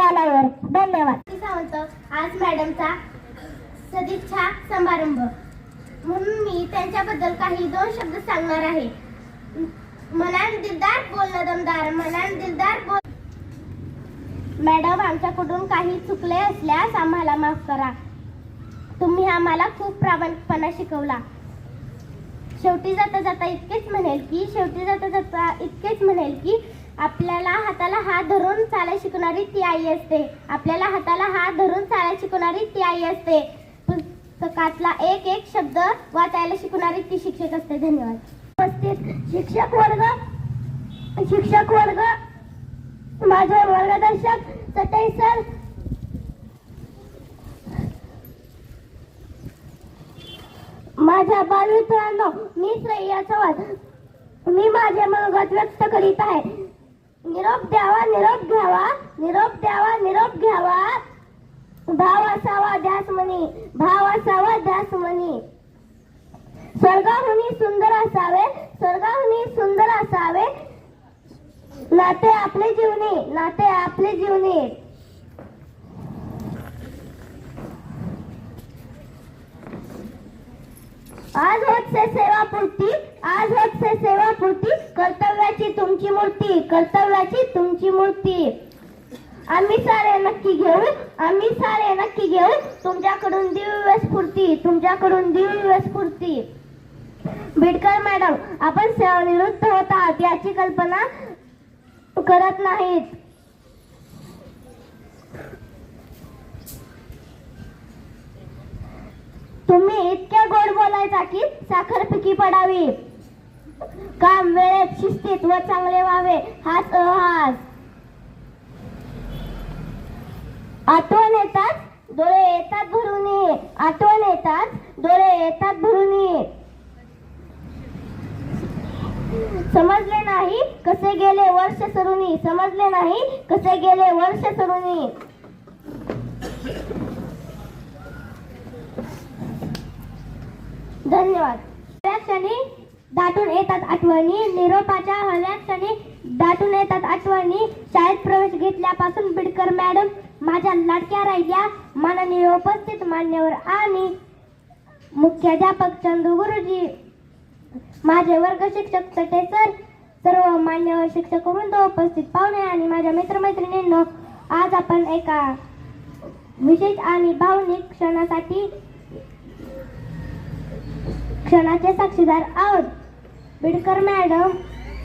विद्यालयावर. धन्यवाद. सावंत, आज मॅडमचा सदिच्छा समारंभ म्हणून मी त्यांच्याबद्दल काही 2 शब्द सांगणार आहे. मनान दिलदार, बोलणं दमदार. मनान दिलदार, बोल. मॅडम, आमच्याकडून काही चुकले असल्यास आम्हाला माफ करा. तुम्ही आम्हाला खूप प्रामाणिकपणा शिकवला. शेवटी जाता जाता इतकेच म्हणेल की आपल्याला हाताला हात धरून चालायला शिकवणारी ती आई असते. आपल्याला हाताला हात धरून चालायला शिकवणारी ती आई असते. पुस्तकातला एक एक शब्द वाचायला शिकवणारी ती शिक्षक असते. धन्यवाद. उपस्थित शिक्षक वर्ग, माझे मार्गदर्शक चटई सर, माझ्या बालमित्रांनो, मी श्रेया चव्हाण. मी माझे मनोगत व्यक्त करीत आहे. निरोप द्यावा, निरोप घ्यावा. निरोप द्यावा, निरोप घ्यावा. भाव असावा ध्यासमनी, भाव असावा ध्यासमनी. स्वर्गाहुनी सुंदर असावे, स्वर्गाहुनी सुंदर असावे. नाते आपले जीवनी, नाते आपले जीवनी. आज होत से सेवापुरती, आज होत से सेवापुरती. कर्तव्याची तुमची मूर्ती, कर्तव्याची तुमची मूर्ती. आम्ही सारे नक्की घेऊ, आम्ही सारे नक्की घेऊ. तुमच्याकडून दिव्य स्फूर्ती, तुमच्याकडून दिव्य स्फूर्ती. बिडकर मॅडम, आपण सेवानिवृत्त होत आहात याची कल्पना करत नाहीत. तुम्ही इतक्या गोड बोलायचा की साखर फिकी पडावी. काम वेळेत, शिस्तीत व चांगले व्हावे. हाच अहास. आठवण येतात डोळे येतात भरून, आठवण येतात डोळे येतात भरून. समजले नाही कसे गेले वर्ष सरुनी, समजले नाही कसे गेले वर्ष सरुनी. धन्यवाद. हव्या क्षणी दाटून येतात आठवणी, निरोपाच्या हव्या क्षणी दाटून येतात आठवणी. शाळेत प्रवेश घेतल्यापासून बिडकर मॅडम माझ्या लाडक्या राहिल्या. माननीय उपस्थित मान्यवर आणि मुख्याध्यापक चंदू गुरुजी, माझे वर्ग शिक्षक चटे सर, सर्व मान्यवर शिक्षक वृंद, उपस्थित पाहुणे आणि माझ्या मित्रमैत्रिणींनो, आज आपण एका विशेष आणि भावनिक क्षणाचे साक्षीदार आहोत. बिडकर मॅडम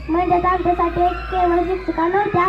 म्हणजेच आमच्यासाठी केवळ शिक्षिका नव्हत्या,